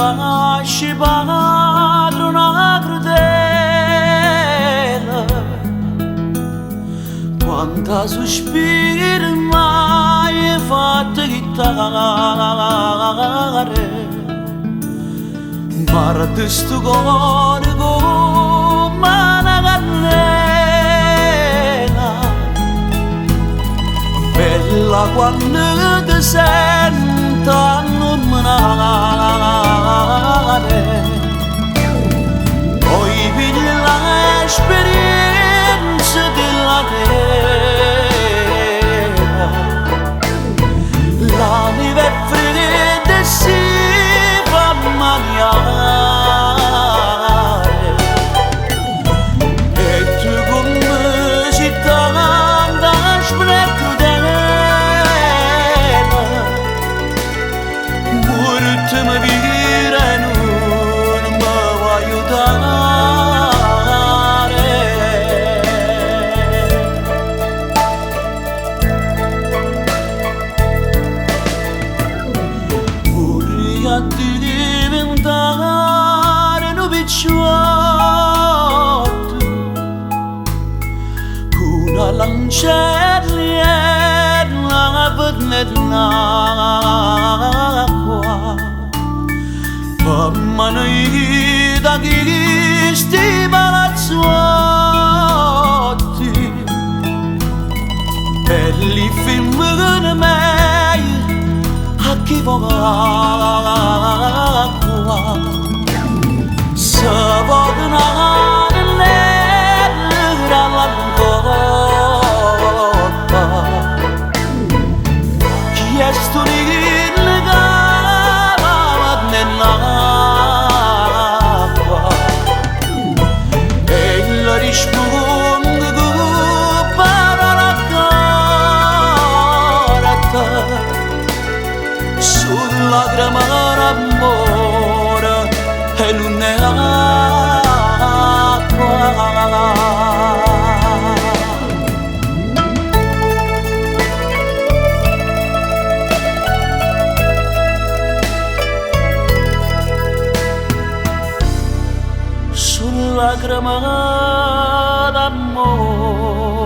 fasci padrona crudele, quanta sospiri mai fatte chittare, guarda sto cuore come una cannella, bella quando ti sento annominare, poi pigli l'esperienza della terra, l'anima è fredda e si fa mangiare, e tu con me si tanta crudele, morte mi vira e non mi vuoi aiutare. Vorrei diventare un picciotto con una lancella nell'acqua, mamma noi da chi sti palazzotti, belli film con me a chi acqua, se vogliono allegra l'ancora, chi è sto nell'acqua e la risponde con parola corretta, sulla grama d'amore e non è acqua. Sulla grama d'amore